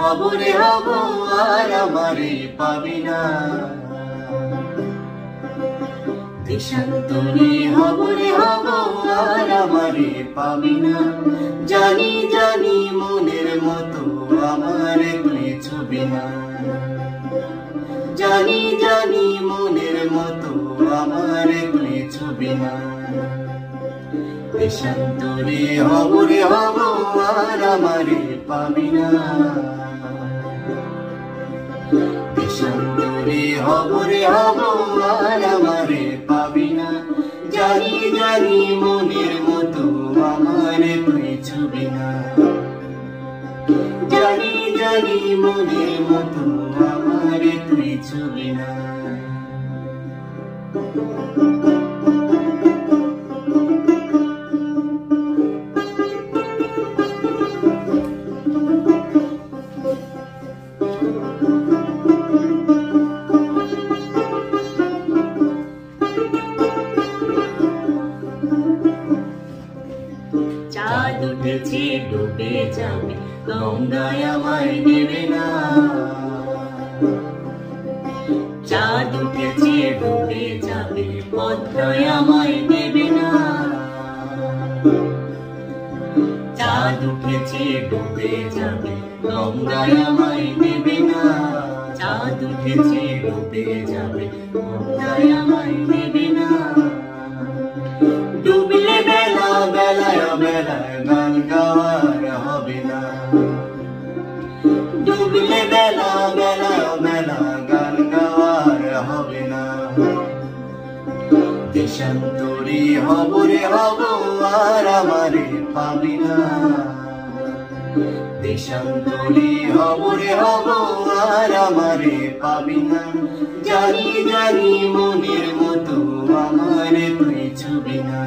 হব রে হব আর আমারে পাবি না দেশান্তরী হব রে হব আর আমারে পাবি না জানি জানি মনের মতো আমারে তুই ছবি না জানি জানি মনের মতো আমারে তুই ছবি না দেশান্তরী হব রে হব আর আমারে পাবি না দেশান্তরী হব রে হব আর আমারে পাবি না জানি জানি মনের মতো আমারে তুই ছবি না জানি জানি মনের মতো আমারে তুই ছবি না চাঁদ উঠেছে ডুবে যাবে গঙ্গায় আমায় নেবে না চাঁদ উঠেছে ডুবে যাবে পদ্মায় আমায় নেবে না চাঁদ উঠেছে ডুবে যাবে গঙ্গায় আমায় নেবে না চাঁদ উঠেছে ডুবে যাবে পদ্মায় আমায় নেবে না ডুবলে বেলা বেলায় বেলায় গান গাওয়ার হবে না ডুবলে বেলা বেলায় বেলা গান গাওয়ার হবে না দেশান্তরী হব রে হব আর আমারে পাবি না দেশান্তরী হব রে হব আর আমারে পাবি না জানি জানি মনের মতো আমারে তুই ছবি না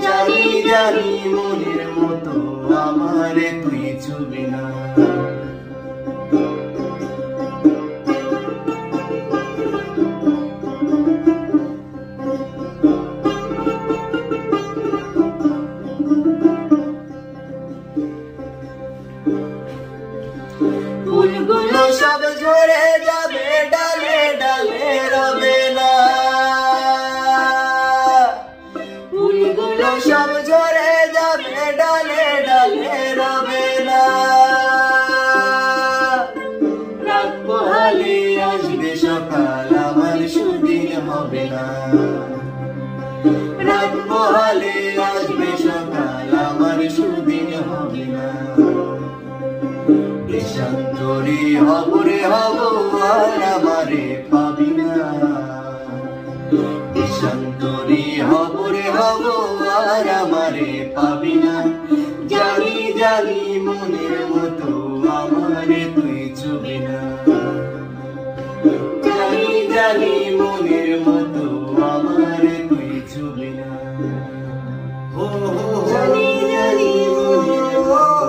জানি জানি মনের মতো আমারে তুই ছবি না ফুলগুলো সব ঝরে যাবে ডালে ডালে রবে না ফুলগুলো সব ঝরে যাবে ডালে ডালে রবে না রাত পোহালে আসবে সকাল আমার সুদিন হবে না রাত পোহালে আসবে সকাল আমার সুদিন হবে না দেশান্তরী হব রে হব আর আমারে পাবি না দেশান্তরী হব রে হব আর আমারে পাবি না জানি জানি মনের মতো আমারে তুই ছবি না জানি জানি মনের মতো আমারে তুই ছবি না জানি জানি মনের মতো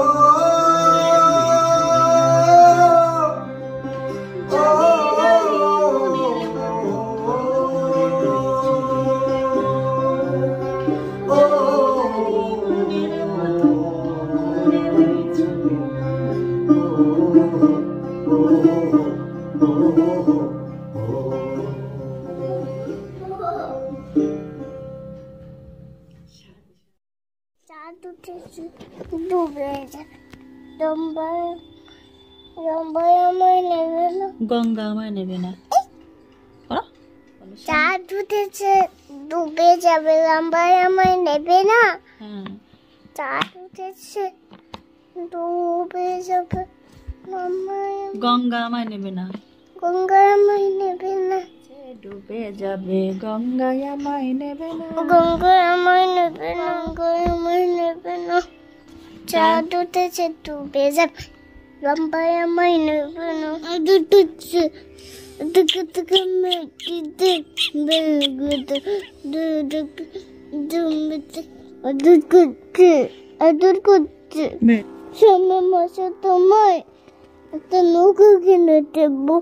চাঁদ উঠেছে ডুবে যাবে গঙ্গায় আমায় নেবে না গঙ্গা আমায় নেবে না চাঁদ উঠেছে ডুবে যাবে গঙ্গায় আমায় নেবে না চাঁদ উঠেছে ডুবে যাবে গঙ্গা আমায় নেবে না গঙ্গায় আমায় নেবে না ডুবে যাবে গঙ্গায় আমায় নেবে না গঙ্গায় আমায় নেবে না গঙ্গায় আমায় নেবে না চাঁদ উঠেছে ডুবে যাবে গঙ্গায় আমায় নেবে না উঠেছে আদর করছে সময় মাসে তোমায় একটা নৌকা কিনে দেবো